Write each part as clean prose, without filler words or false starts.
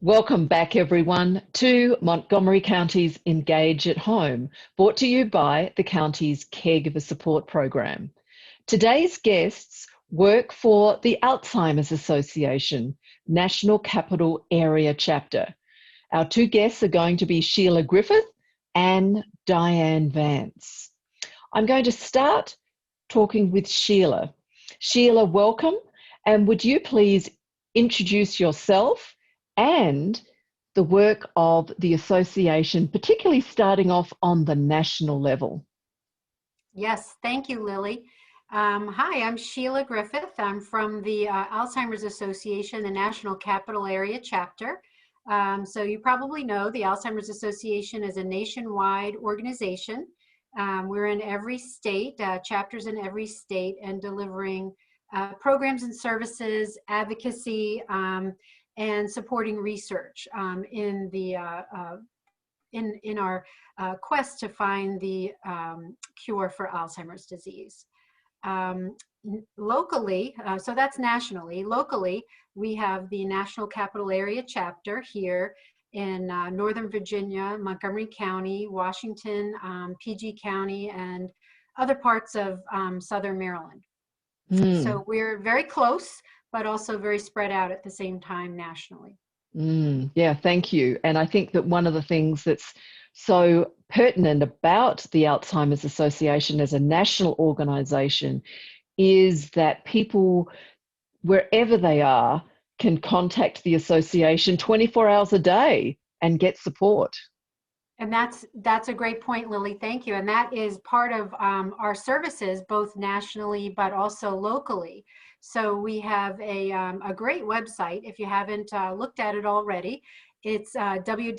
Welcome back, everyone, to Montgomery County's Engage at Home, brought to you by the county's Caregiver Support program. Today's guests work for the Alzheimer's Association, National Capital Area Chapter. Our two guests are going to be Sheila Griffith and Diane Vance. I'm going to start talking with Sheila. Sheila, welcome, and would you please introduce yourself and the work of the association, particularly starting off on the national level? Yes, thank you, Lily. Hi, I'm Sheila Griffith. I'm from the Alzheimer's Association, the National Capital Area Chapter. So you probably know the Alzheimer's Association is a nationwide organization. We're in every state, chapters in every state, and delivering programs and services, advocacy, and supporting research in our quest to find the cure for Alzheimer's disease. Locally, so that's nationally. Locally, we have the National Capital Area Chapter here in Northern Virginia, Montgomery County, Washington, PG County, and other parts of Southern Maryland. So we're very close, but also very spread out at the same time nationally. Yeah, thank you. And I think that one of the things that's so pertinent about the Alzheimer's Association as a national organisation is that people, wherever they are, can contact the association 24 hours a day and get support. And that's a great point, Lily. Thank you. And that is part of our services, both nationally but also locally. So we have a great website. If you haven't looked at it already, it's www.alz.org.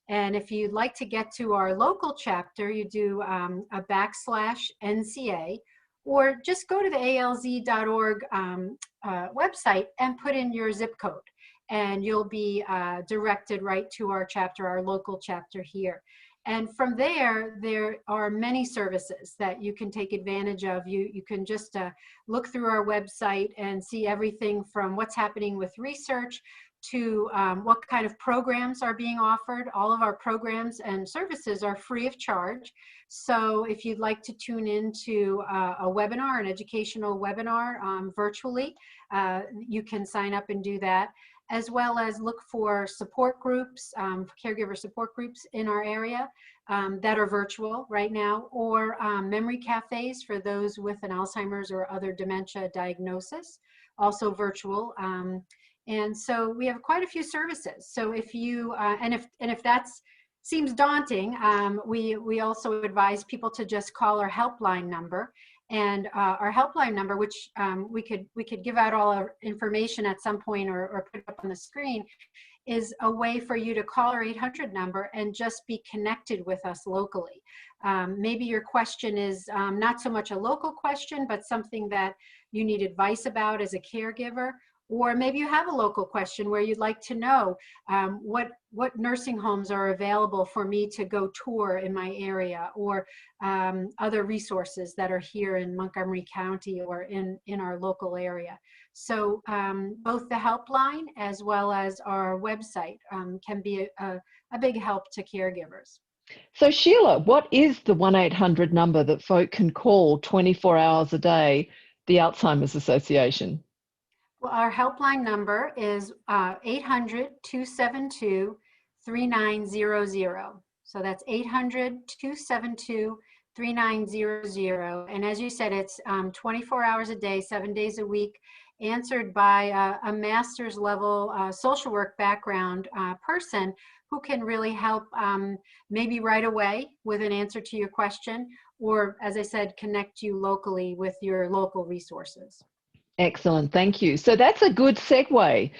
And if you'd like to get to our local chapter, you do a /NCA, or just go to the alz.org website and put in your zip code, and you'll be directed right to our chapter, our local chapter here. And from there, there are many services that you can take advantage of. You can just look through our website and see everything from what's happening with research to what kind of programs are being offered. All of our programs and services are free of charge. So if you'd like to tune into a webinar, an educational webinar virtually, you can sign up and do that, as well as look for support groups, caregiver support groups in our area that are virtual right now, or memory cafes for those with an Alzheimer's or other dementia diagnosis, also virtual. And so we have quite a few services. So if you, and if that seems daunting, we also advise people to just call our helpline number. And our helpline number, which we could give out all our information at some point or put it up on the screen, is a way for you to call our 800 number and just be connected with us locally. Maybe your question is not so much a local question, but something that you need advice about as a caregiver. Or maybe you have a local question where you'd like to know what nursing homes are available for me to go tour in my area, or other resources that are here in Montgomery County or in our local area. So both the helpline as well as our website can be a big help to caregivers. So Sheila, what is the 1-800 number that folk can call 24 hours a day, the Alzheimer's Association? Well, our helpline number is 800-272-3900. So that's 800-272-3900. And as you said, it's 24 hours a day, 7 days a week, answered by a master's level social work background person who can really help maybe right away with an answer to your question, or, as I said, connect you locally with your local resources. Excellent, thank you. So that's a good segue.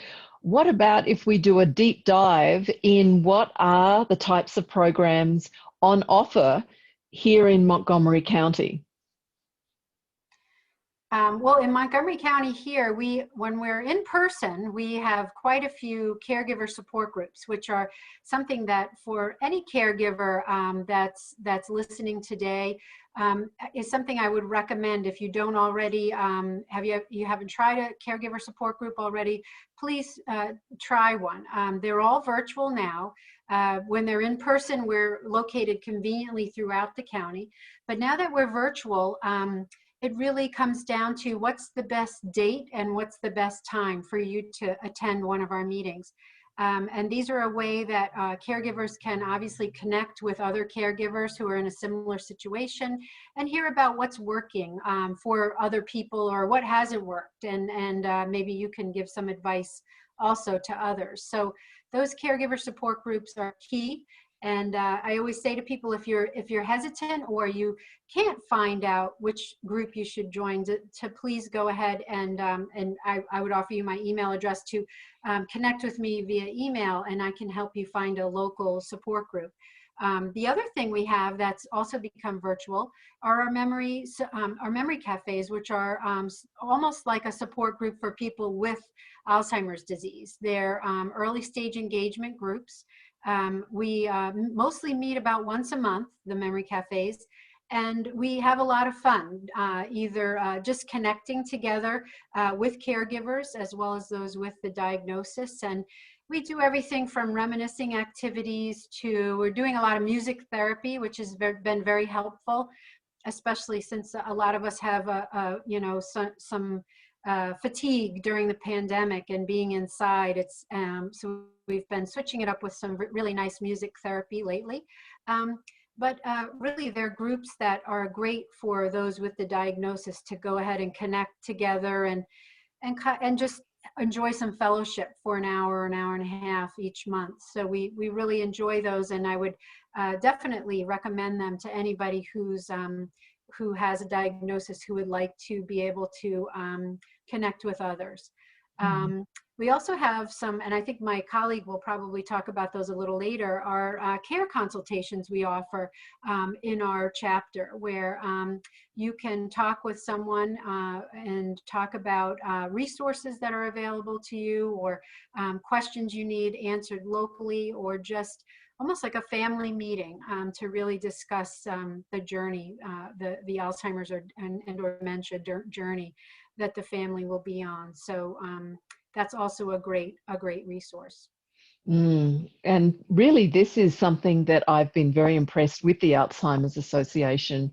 What about if we do a deep dive in what are the types of programs on offer here in Montgomery County? Well, in Montgomery County here, when we're in person, we have quite a few caregiver support groups, which are something that for any caregiver that's listening today is something I would recommend. If you don't already, you haven't tried a caregiver support group already, please try one. They're all virtual now. When they're in person, we're located conveniently throughout the county. But now that we're virtual, it really comes down to what's the best date and what's the best time for you to attend one of our meetings. And these are a way that caregivers can obviously connect with other caregivers who are in a similar situation and hear about what's working for other people or what hasn't worked. And maybe you can give some advice also to others. So those caregiver support groups are key. And I always say to people, if you're hesitant or you can't find out which group you should join, to please go ahead and I would offer you my email address to connect with me via email, and I can help you find a local support group. The other thing we have that's also become virtual are our memory cafes, which are almost like a support group for people with Alzheimer's disease. They're early stage engagement groups. We mostly meet about once a month, the memory cafes, and we have a lot of fun, either just connecting together with caregivers as well as those with the diagnosis. And we do everything from reminiscing activities to, we're doing a lot of music therapy, which has been very helpful, especially since a lot of us have some fatigue during the pandemic and being inside. It's so we've been switching it up with some really nice music therapy lately. But really, they're groups that are great for those with the diagnosis to go ahead and connect together and just enjoy some fellowship for an hour and a half each month. So we really enjoy those, and I would definitely recommend them to anybody who has a diagnosis who would like to be able to connect with others. We also have some, and I think my colleague will probably talk about those a little later, our care consultations we offer in our chapter, where you can talk with someone and talk about resources that are available to you, or questions you need answered locally, or just almost like a family meeting to really discuss the journey, the Alzheimer's or dementia journey that the family will be on. So that's also a great resource. And really, this is something that I've been very impressed with the Alzheimer's Association,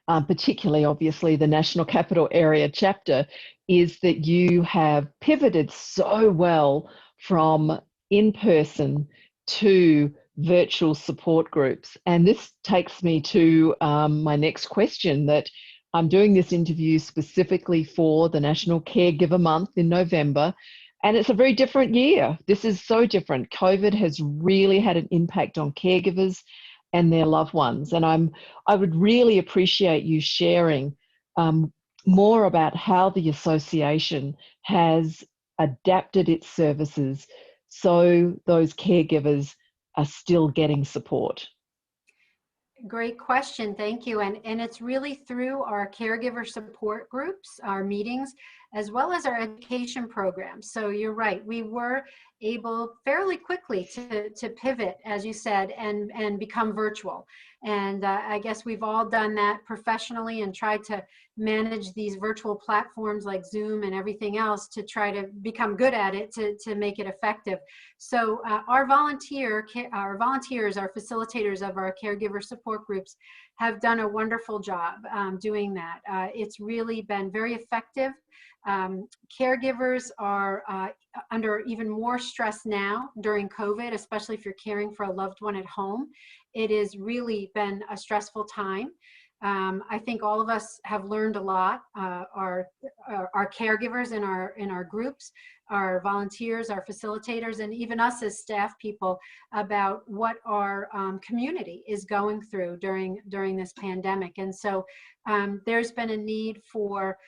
particularly obviously the National Capital Area chapter, is that you have pivoted so well from in-person to virtual support groups. And this takes me to my next question, that I'm doing this interview specifically for the National Caregiver Month in November, and it's a very different year. This is so different. COVID has really had an impact on caregivers and their loved ones. And I would really appreciate you sharing more about how the association has adapted its services so those caregivers are still getting support. Great question, thank you. And it's really through our caregiver support groups, our meetings, as well as our education programs. So you're right, we were able fairly quickly to pivot, as you said, and become virtual. And I guess we've all done that professionally and tried to manage these virtual platforms like Zoom and everything else to try to become good at it, to make it effective. So our volunteers, our facilitators of our caregiver support groups have done a wonderful job doing that. It's really been very effective. Caregivers are under even more stress now during COVID, especially if you're caring for a loved one at home. It has really been a stressful time. I think all of us have learned a lot. Our caregivers in our groups, our volunteers, our facilitators, and even us as staff people, about what our community is going through during this pandemic. And so there's been a need for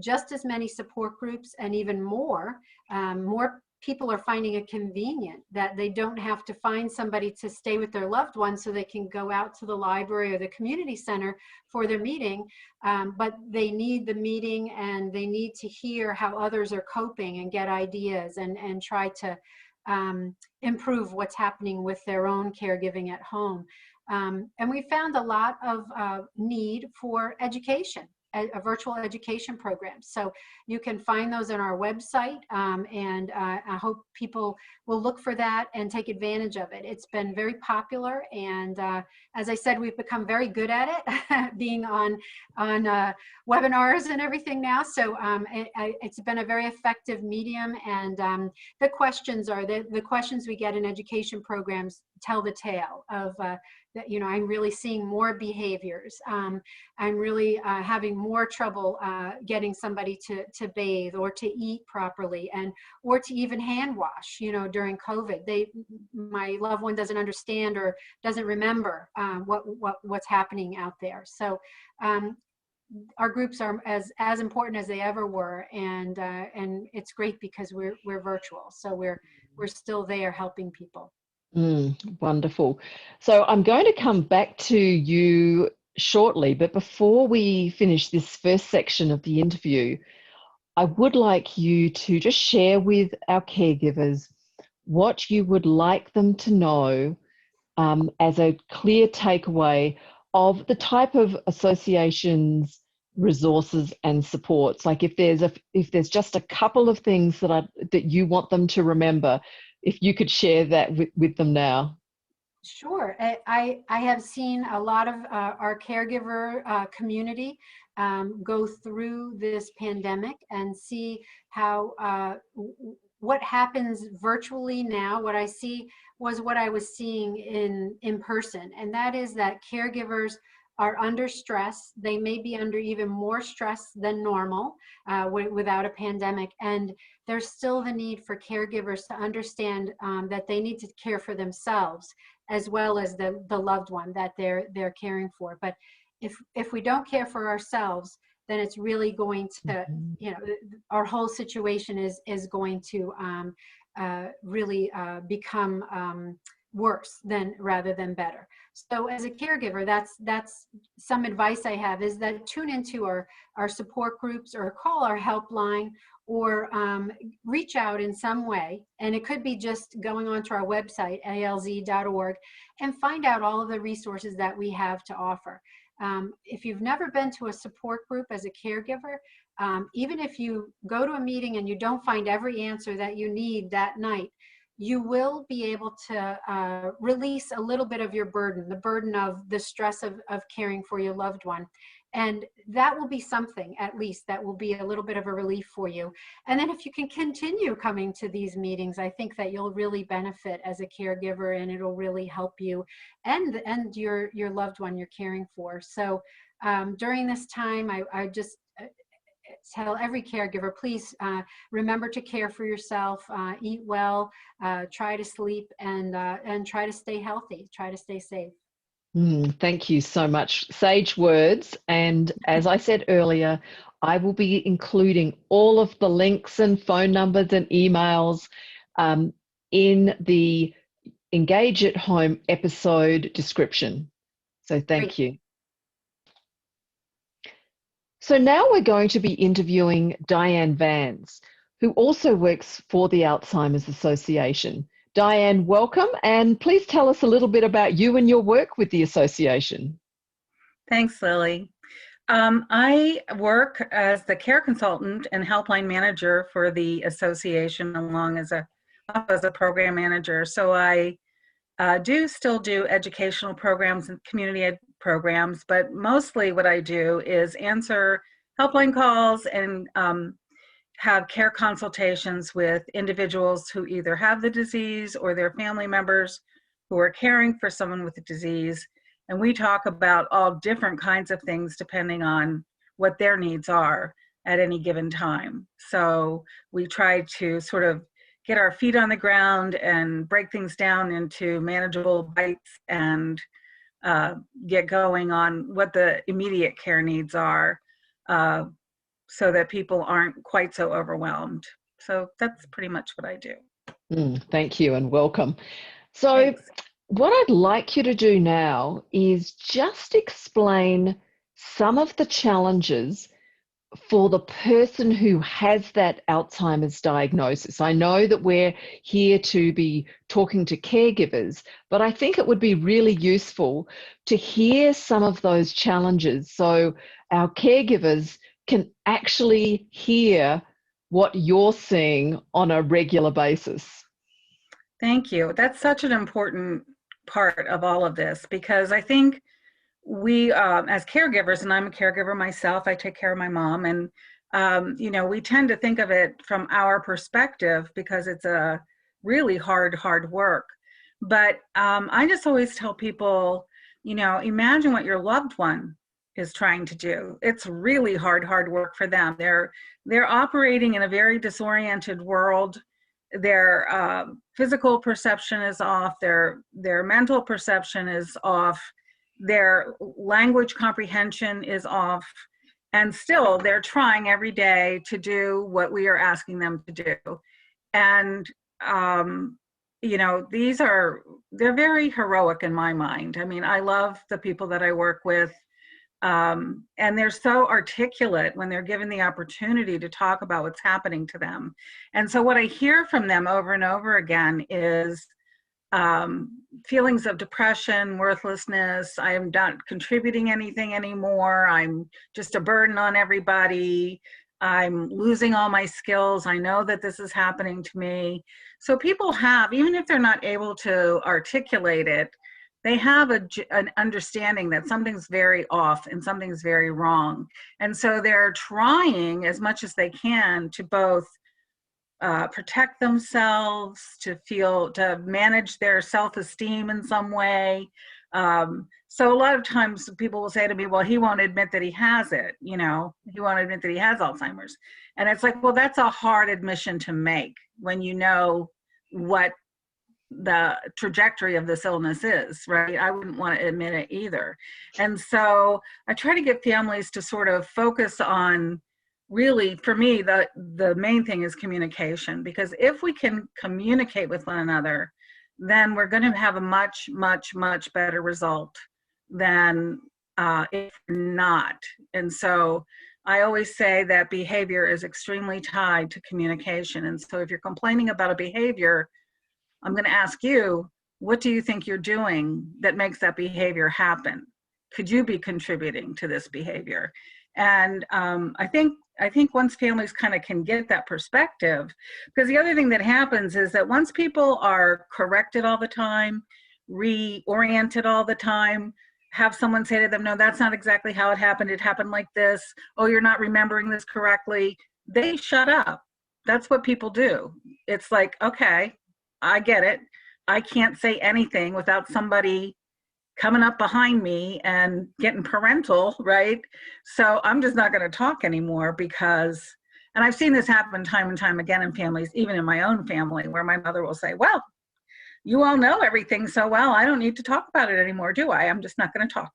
just as many support groups and even more people are finding it convenient that they don't have to find somebody to stay with their loved one so they can go out to the library or the community center for their meeting, but they need the meeting and they need to hear how others are coping and get ideas and try to improve what's happening with their own caregiving at home. And we found a lot of need for education, a virtual education program. So you can find those on our website, and I hope people will look for that and take advantage of it. It's been very popular, and as I said, we've become very good at it, being on webinars and everything now. So it's been a very effective medium, and the questions are the questions we get in education programs tell the tale of that, you know, I'm really seeing more behaviors. I'm really having more trouble getting somebody to bathe or to eat properly, and or to even hand wash, you know, during COVID. My loved one doesn't understand or doesn't remember what's happening out there. So our groups are as important as they ever were, and it's great because we're virtual, so we're still there helping people. Wonderful. So I'm going to come back to you shortly, but before we finish this first section of the interview, I would like you to just share with our caregivers what you would like them to know as a clear takeaway of the type of associations, resources and supports. Like if there's just a couple of things that you want them to remember, if you could share that with them now. Sure. I have seen a lot of our caregiver community go through this pandemic and see how what happens virtually now. What I see was what I was seeing in person, and that is that caregivers are under stress. They may be under even more stress than normal without a pandemic. And there's still the need for caregivers to understand that they need to care for themselves as well as the loved one that they're caring for. But if we don't care for ourselves, then it's really going to, you know, our whole situation is going to really become worse rather than better. So as a caregiver, that's some advice I have, is that tune into our support groups or call our helpline, or reach out in some way. And it could be just going onto our website, alz.org, and find out all of the resources that we have to offer. If you've never been to a support group as a caregiver, even if you go to a meeting and you don't find every answer that you need that night, you will be able to release a little bit of your burden, the burden of the stress of caring for your loved one. And that will be something, at least, that will be a little bit of a relief for you. And then if you can continue coming to these meetings, I think that you'll really benefit as a caregiver, and it'll really help you and your loved one you're caring for. So during this time, I just tell every caregiver, please remember to care for yourself, eat well, try to sleep, and try to stay healthy, try to stay safe. Thank you so much. Sage words. And as I said earlier, I will be including all of the links and phone numbers and emails in the Engage at Home episode description. So thank you. So now we're going to be interviewing Diane Vance, who also works for the Alzheimer's Association. Diane, welcome, and please tell us a little bit about you and your work with the association. Thanks, Lily. I work as the care consultant and helpline manager for the association, along as a program manager. So I still do educational programs and community ed programs, but mostly what I do is answer helpline calls and have care consultations with individuals who either have the disease or their family members who are caring for someone with the disease. And we talk about all different kinds of things depending on what their needs are at any given time. So we try to sort of get our feet on the ground and break things down into manageable bites and get going on what the immediate care needs are, so that people aren't quite so overwhelmed. So that's pretty much what I do. Thank you and welcome. So, Thanks. what I'd like you to do now is just explain some of the challenges for the person who has that Alzheimer's diagnosis. I know that we're here to be talking to caregivers, but I think it would be really useful to hear some of those challenges so our caregivers can actually hear what you're seeing on a regular basis. Thank you. That's such an important part of all of this, because I think we, as caregivers, and I'm a caregiver myself, I take care of my mom, and we tend to think of it from our perspective because it's a really hard work. But I just always tell people, imagine what your loved one is trying to do. It's really hard work for them. They're operating in a very disoriented world. Their physical perception is off. Their mental perception is off. Their language comprehension is off, and still they're trying every day to do what we are asking them to do. And they're very heroic in my mind. I mean, I love the people that I work with, and they're so articulate when they're given the opportunity to talk about what's happening to them. And so what I hear from them over and over again is feelings of depression, worthlessness. I am not contributing anything anymore. I'm just a burden on everybody. I'm losing all my skills. I know that this is happening to me. So people have, even if they're not able to articulate it, they have an understanding that something's very off and something's very wrong. And so they're trying as much as they can to both protect themselves, to manage their self-esteem in some way. So a lot of times people will say to me, well, he won't admit that he has it, he won't admit that he has Alzheimer's. And it's like, well, that's a hard admission to make when you know what the trajectory of this illness is, right? I wouldn't want to admit it either. And so I try to get families to sort of focus on, really, for me, the main thing is communication, because if we can communicate with one another, then we're going to have a much better result than if not. And so I always say that behavior is extremely tied to communication. And so if you're complaining about a behavior, I'm going to ask you, what do you think you're doing that makes that behavior happen? Could you be contributing to this behavior? And I think once families kind of can get that perspective, because the other thing that happens is that once people are corrected all the time, reoriented all the time, have someone say to them, no, that's not exactly how it happened like this, oh, you're not remembering this correctly, they shut up. That's what people do. It's like, okay, I get it. I can't say anything without somebody coming up behind me and getting parental, right? So I'm just not going to talk anymore because, and I've seen this happen time and time again in families, even in my own family, where my mother will say, well, you all know everything so well, I don't need to talk about it anymore, do I? I'm just not going to talk.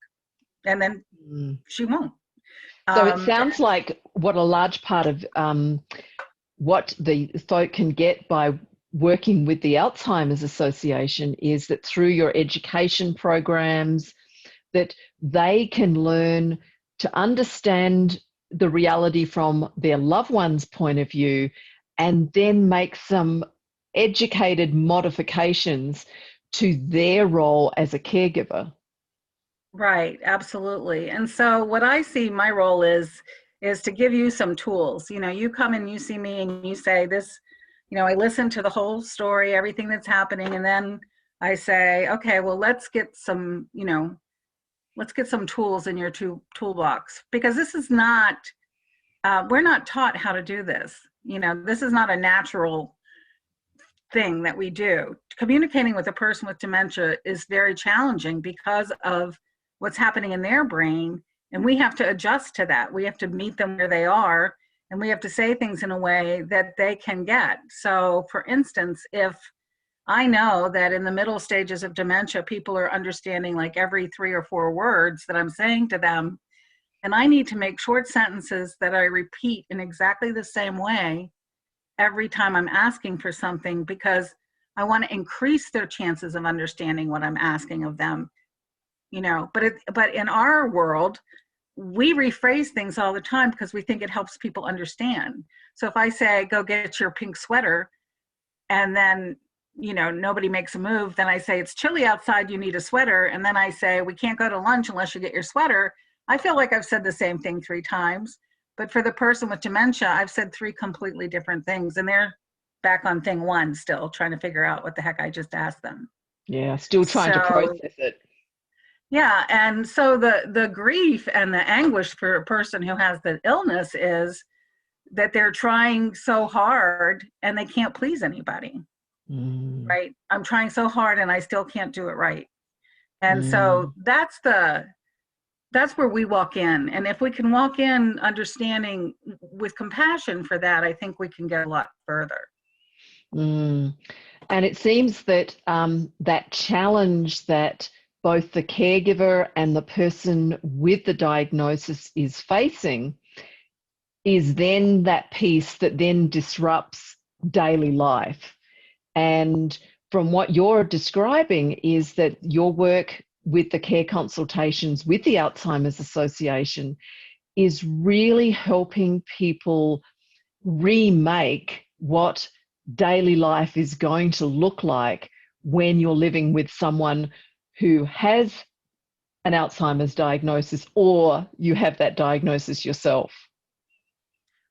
And then she won't. So it sounds like what a large part of what the folk can get by working with the Alzheimer's Association is that through your education programs, that they can learn to understand the reality from their loved one's point of view and then make some educated modifications to their role as a caregiver. Right, absolutely. And so what I see my role is to give you some tools. You come and you see me and you say this, I listen to the whole story, everything that's happening, and then I say, okay, well, let's get some tools in your toolbox, because this is not, we're not taught how to do this. This is not a natural thing that we do. Communicating with a person with dementia is very challenging because of what's happening in their brain, and we have to adjust to that. We have to meet them where they are, and we have to say things in a way that they can get. So, for instance, if I know that in the middle stages of dementia, people are understanding like every 3 or 4 words that I'm saying to them, and I need to make short sentences that I repeat in exactly the same way every time I'm asking for something, because I want to increase their chances of understanding what I'm asking of them, you know. But in our world, we rephrase things all the time because we think it helps people understand. So if I say, go get your pink sweater, and then, you know, nobody makes a move, then I say, it's chilly outside, you need a sweater. And then I say, we can't go to lunch unless you get your sweater. I feel like I've said the same thing 3 times. But for the person with dementia, I've said 3 completely different things. And they're back on thing 1 still, trying to figure out what the heck I just asked them. Yeah, still trying to process it. Yeah, and so the grief and the anguish for a person who has the illness is that they're trying so hard and they can't please anybody, right? I'm trying so hard and I still can't do it right. And so that's where we walk in. And if we can walk in understanding with compassion for that, I think we can get a lot further. And it seems that that challenge that both the caregiver and the person with the diagnosis is facing is then that piece that then disrupts daily life. And from what you're describing is that your work with the care consultations with the Alzheimer's Association is really helping people remake what daily life is going to look like when you're living with someone who has an Alzheimer's diagnosis, or you have that diagnosis yourself.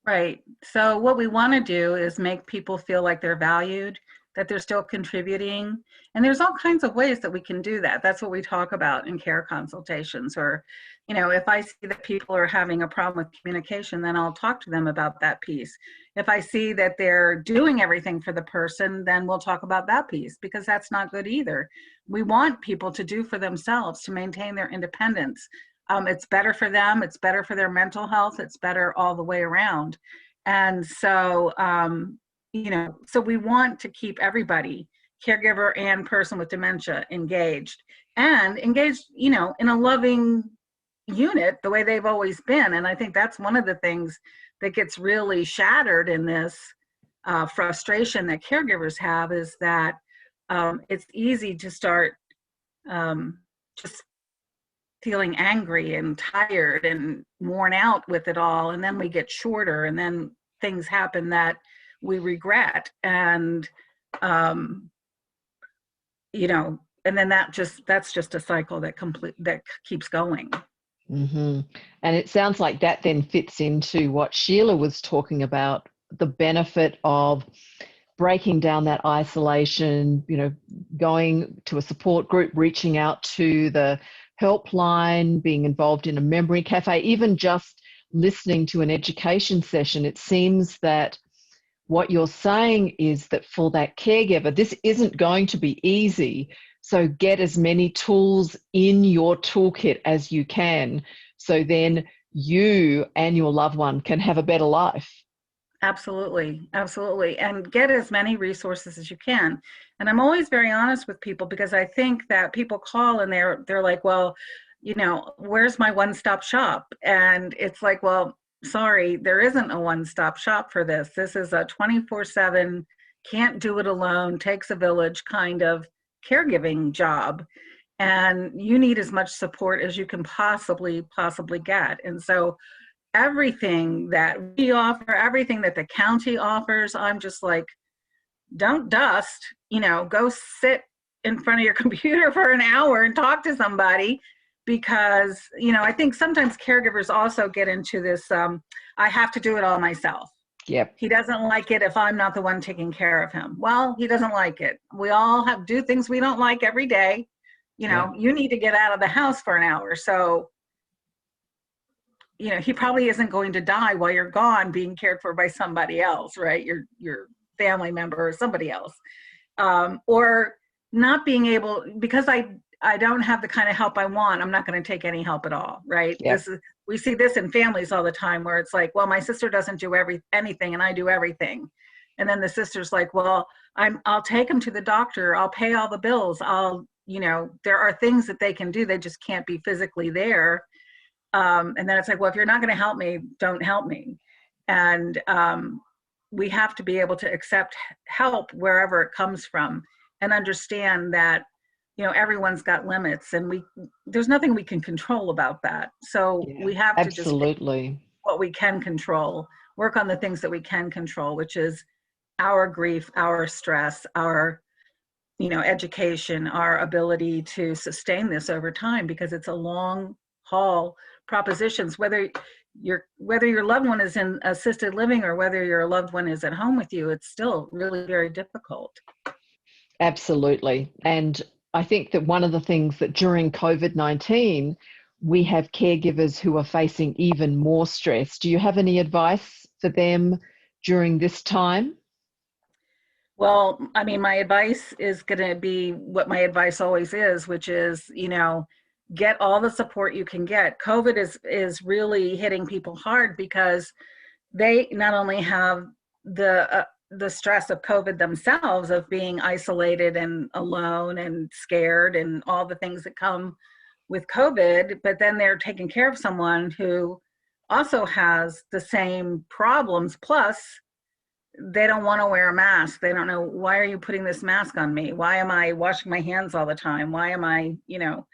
Right. So what we want to do is make people feel like they're valued, that they're still contributing. And there's all kinds of ways that we can do that. That's what we talk about in care consultations. Or, you know, if I see that people are having a problem with communication, then I'll talk to them about that piece. If I see that they're doing everything for the person, then we'll talk about that piece, because that's not good either. We want people to do for themselves, to maintain their independence. It's better for them. It's better for their mental health. It's better all the way around. And so, you know, so we want to keep everybody, caregiver and person with dementia, engaged, you know, in a loving unit the way they've always been. And I think that's one of the things that gets really shattered in this frustration that caregivers have, is that it's easy to start just feeling angry and tired and worn out with it all. And then we get shorter, and then things happen that we regret. And, you know, and then that's just a cycle that keeps going. And it sounds like that then fits into what Sheila was talking about, the benefit of breaking down that isolation, you know, going to a support group, reaching out to the helpline, being involved in a memory cafe, even just listening to an education session. It seems that what you're saying is that for that caregiver, this isn't going to be easy. So get as many tools in your toolkit as you can, so then you and your loved one can have a better life. Absolutely. Absolutely. And get as many resources as you can. And I'm always very honest with people, because I think that people call and they're like, well, you know, where's my one-stop shop? And it's like, well, sorry, there isn't a one-stop shop for this. This is a 24/7, can't do it alone, takes a village kind of caregiving job. And you need as much support as you can possibly get. And so everything that we offer, everything that the county offers, I'm just like, don't dust, you know, go sit in front of your computer for an hour and talk to somebody. Because, you know, I think sometimes caregivers also get into this, I have to do it all myself. Yep. He doesn't like it if I'm not the one taking care of him. Well, he doesn't like it. We all do things we don't like every day. You know, You need to get out of the house for an hour. So, you know, he probably isn't going to die while you're gone being cared for by somebody else, right? Your family member or somebody else. Or not being able, because I don't have the kind of help I want, I'm not going to take any help at all, right? Yep. We see this in families all the time, where it's like, well, my sister doesn't do anything and I do everything. And then the sister's like, well, I'll take him to the doctor, I'll pay all the bills, you know, there are things that they can do, they just can't be physically there. And then it's like, well, if you're not going to help me, don't help me. And we have to be able to accept help wherever it comes from. and understand that, you know, everyone's got limits, and there's nothing we can control about that. So Yeah, we have to just absolutely. what we can control, work on the things that we can control, which is our grief, our stress, our, you know, education, our ability to sustain this over time, because it's a long haul propositions, whether your loved one is in assisted living or whether your loved one is at home with you, it's still really very difficult. Absolutely. And I think that one of the things that during COVID-19, we have caregivers who are facing even more stress. Do you have any advice for them during this time? Well, I mean, my advice is going to be what my advice always is, which is, you know, get all the support you can get. COVID is really hitting people hard because they not only have the stress of COVID themselves, of being isolated and alone and scared and all the things that come with COVID, but then they're taking care of someone who also has the same problems. Plus, they don't want to wear a mask. They don't know, why are you putting this mask on me? Why am I washing my hands all the time? Why am I, you know,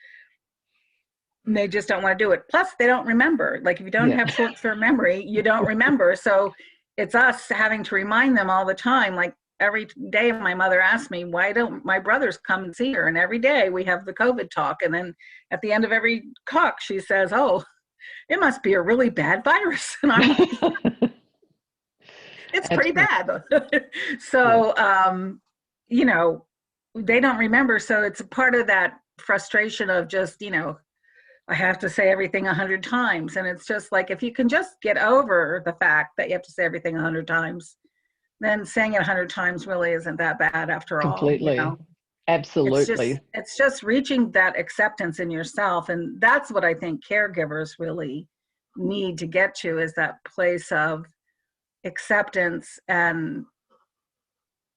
they just don't want to do it. Plus, they don't remember. Like, if you don't have short-term memory, you don't remember. So it's us having to remind them all the time. Like, every day my mother asks me, why don't my brothers come and see her? And every day we have the COVID talk. And then at the end of every talk, she says, oh, it must be a really bad virus. And I'm like, it's pretty bad. So, you know, they don't remember. So it's a part of that frustration of just, you know, I have to say everything 100 times. And it's just like, if you can just get over the fact that you have to say everything 100 times, then saying it 100 times really isn't that bad after all. Completely. You know? Absolutely. It's just reaching that acceptance in yourself. And that's what I think caregivers really need to get to, is that place of acceptance and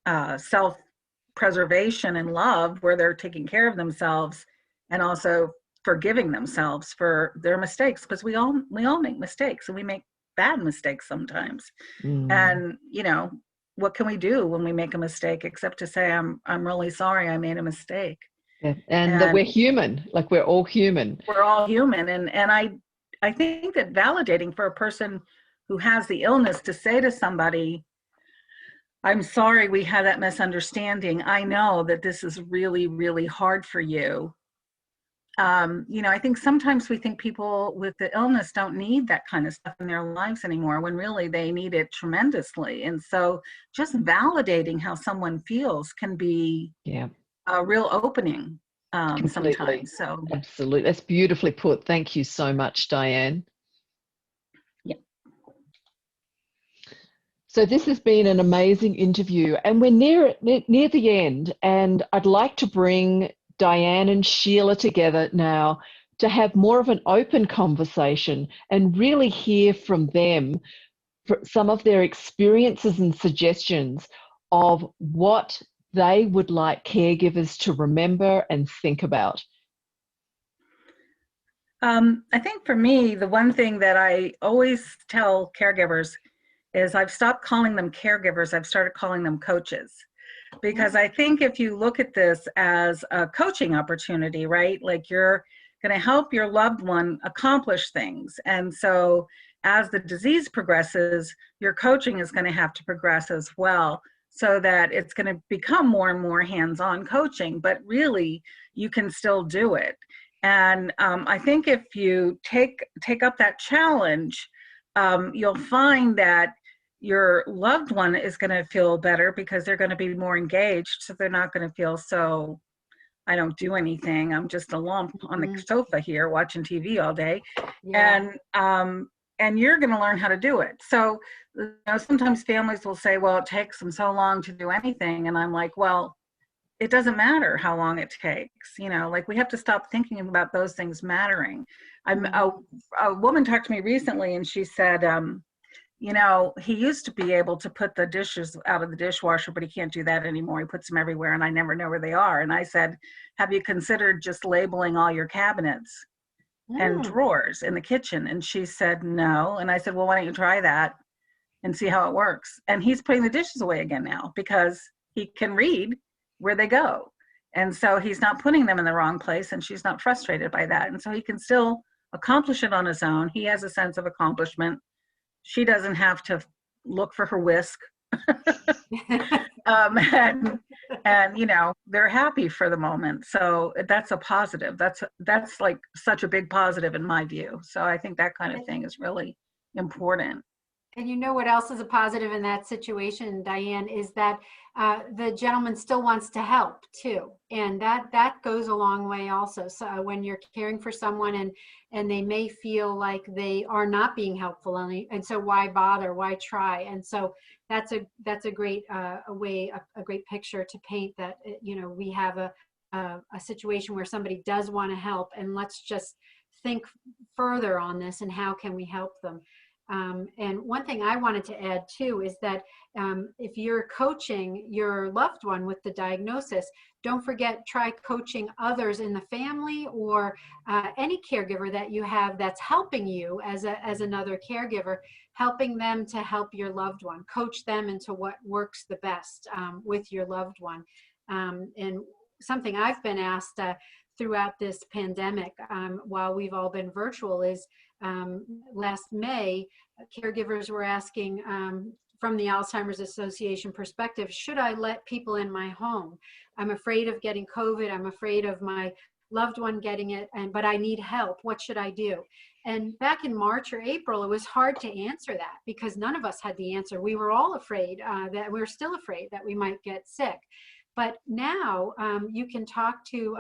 self-preservation and love, where they're taking care of themselves and also forgiving themselves for their mistakes, because we all make mistakes, and we make bad mistakes sometimes. And, you know, what can we do when we make a mistake except to say, I'm really sorry, I made a mistake. Yeah. And that we're human, like we're all human. We're all human. And I think that validating for a person who has the illness to say to somebody, I'm sorry we had that misunderstanding. I know that this is really, really hard for you. You know, I think sometimes we think people with the illness don't need that kind of stuff in their lives anymore, when really they need it tremendously. And so just validating how someone feels can be a real opening sometimes. So absolutely. That's beautifully put. Thank you so much, Diane. Yeah. So this has been an amazing interview, and we're near the end, and I'd like to bring Diane and Sheila together now to have more of an open conversation and really hear from them for some of their experiences and suggestions of what they would like caregivers to remember and think about. I think for me, the one thing that I always tell caregivers is I've stopped calling them caregivers. I've started calling them coaches. Because I think if you look at this as a coaching opportunity, right? Like, you're going to help your loved one accomplish things. And so as the disease progresses, your coaching is going to have to progress as well, so that it's going to become more and more hands-on coaching, but really you can still do it. And I think if you take up that challenge, you'll find that your loved one is going to feel better, because they're going to be more engaged. So they're not going to feel so, I don't do anything, I'm just a lump on the sofa here watching TV all day. Yeah. And you're going to learn how to do it. So, you know, sometimes families will say, well, it takes them so long to do anything. And I'm like, well, it doesn't matter how long it takes. You know, like, we have to stop thinking about those things mattering. A woman talked to me recently, and she said, you know, he used to be able to put the dishes out of the dishwasher, but he can't do that anymore. He puts them everywhere, and I never know where they are. And I said, have you considered just labeling all your cabinets and drawers in the kitchen? And she said, no. And I said, well, why don't you try that and see how it works? And he's putting the dishes away again now, because he can read where they go. And so he's not putting them in the wrong place, and she's not frustrated by that. And so he can still accomplish it on his own. He has a sense of accomplishment. She doesn't have to look for her whisk. And you know, they're happy for the moment. So that's a positive. That's like such a big positive in my view. So I think that kind of thing is really important. And you know what else is a positive in that situation, Diane, is that the gentleman still wants to help too. And that goes a long way also. So when you're caring for someone and they may feel like they are not being helpful, and so why bother, why try? And so that's a great a great picture to paint that, you know, we have a situation where somebody does want to help, and let's just think further on this and how can we help them. And one thing I wanted to add too is that if you're coaching your loved one with the diagnosis, don't forget, try coaching others in the family or any caregiver that you have that's helping you as another caregiver, helping them to help your loved one, coach them into what works the best with your loved one. And something I've been asked throughout this pandemic, while we've all been virtual, is last May, caregivers were asking from the Alzheimer's Association perspective, should I let people in my home? I'm afraid of getting COVID. I'm afraid of my loved one getting it, but I need help. What should I do? And back in March or April, it was hard to answer that because none of us had the answer. We were all afraid that we were still afraid that we might get sick. But now you can talk to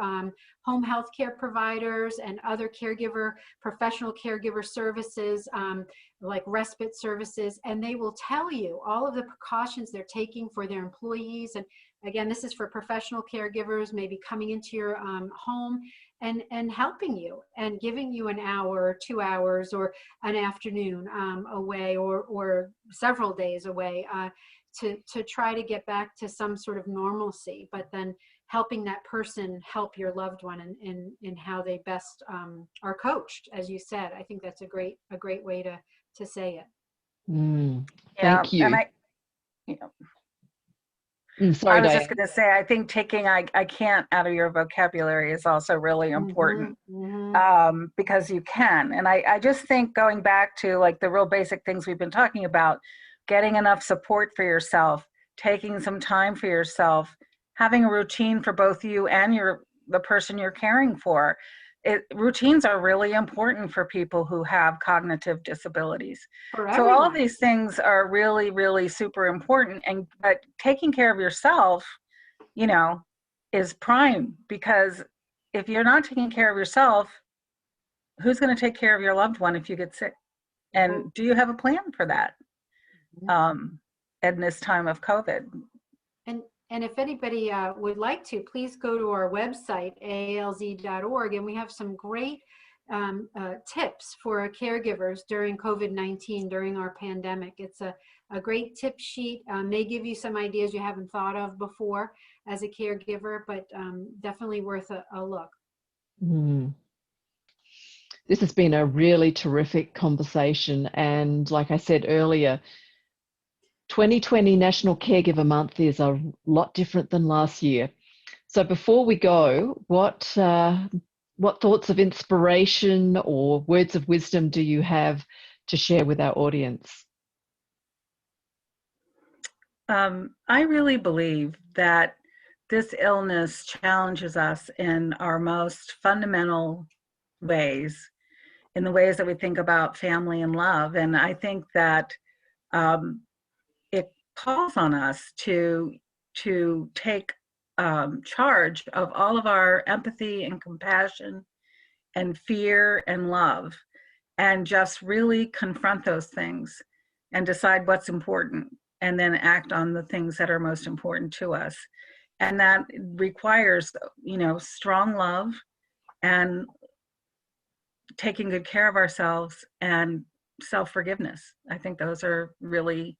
home health care providers and other professional caregiver services, like respite services, and they will tell you all of the precautions they're taking for their employees. And again, this is for professional caregivers, maybe coming into your home and helping you and giving you an hour or 2 hours or an afternoon away or several days away to try to get back to some sort of normalcy, but then helping that person help your loved one in how they best are coached, as you said. I think that's a great way to say it. Thank you. And sorry, I was Diane. just going to say, I think taking I can't out of your vocabulary is also really important. Because you can. And I just think, going back to like the real basic things we've been talking about, getting enough support for yourself, taking some time for yourself, having a routine for both you and the person you're caring for. Routines are really important for people who have cognitive disabilities. So all of these things are really, really super important. But taking care of yourself, you know, is prime, because if you're not taking care of yourself, who's going to take care of your loved one if you get sick? And do you have a plan for that? In this time of COVID. And if anybody would like to, please go to our website, alz.org, and we have some great tips for caregivers during COVID-19, during our pandemic. It's a great tip sheet. May give you some ideas you haven't thought of before as a caregiver, but definitely worth a look. This has been a really terrific conversation. And like I said earlier, 2020 National Caregiver Month is a lot different than last year. So before we go, what thoughts of inspiration or words of wisdom do you have to share with our audience? I really believe that this illness challenges us in our most fundamental ways, in the ways that we think about family and love. And I think that it calls on us to take charge of all of our empathy and compassion and fear and love, and just really confront those things and decide what's important, and then act on the things that are most important to us. And that requires, you know, strong love and taking good care of ourselves and self-forgiveness. I think those are really,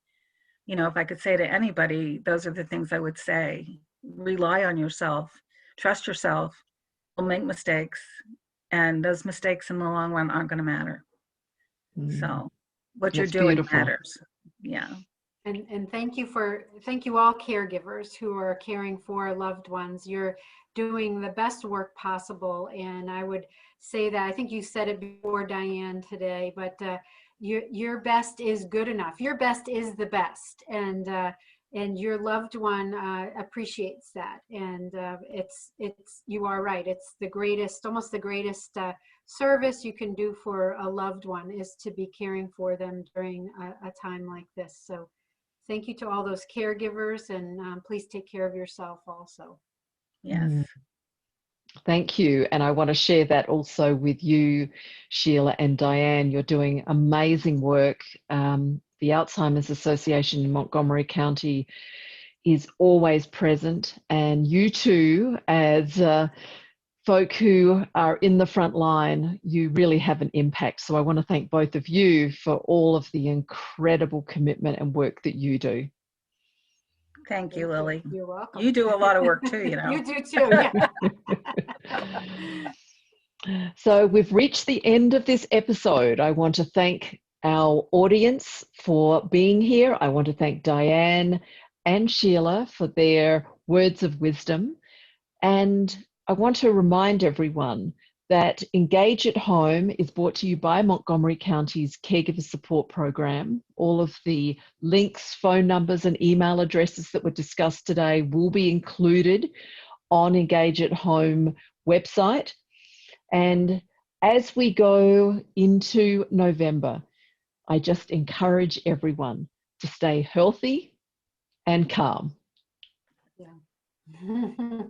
you know, if I could say to anybody, those are the things I would say. Rely on yourself, trust yourself. You'll make mistakes, and those mistakes in the long run aren't going to matter. So what you're doing matters. Yeah. And thank you all caregivers who are caring for loved ones. You're doing the best work possible. And I would say that, I think you said it before, Diane, today, but your best is good enough. Your best is the best. And your loved one appreciates that. And you are right. It's the greatest, almost the greatest service you can do for a loved one is to be caring for them during a time like this. So thank you to all those caregivers, and please take care of yourself also. Yes. Thank you. And I want to share that also with you, Sheila and Diane. You're doing amazing work. The Alzheimer's Association in Montgomery County is always present. And you too, as folk who are in the front line, you really have an impact. So I want to thank both of you for all of the incredible commitment and work that you do. Thank you, Lily. You're welcome. You do a lot of work too, you know. You do too, yeah. So we've reached the end of this episode. I want to thank our audience for being here. I want to thank Diane and Sheila for their words of wisdom. And I want to remind everyone that Engage at Home is brought to you by Montgomery County's Caregiver Support Program. All of the links, phone numbers, and email addresses that were discussed today will be included on Engage at Home website. And as we go into November, I just encourage everyone to stay healthy and calm. Yeah.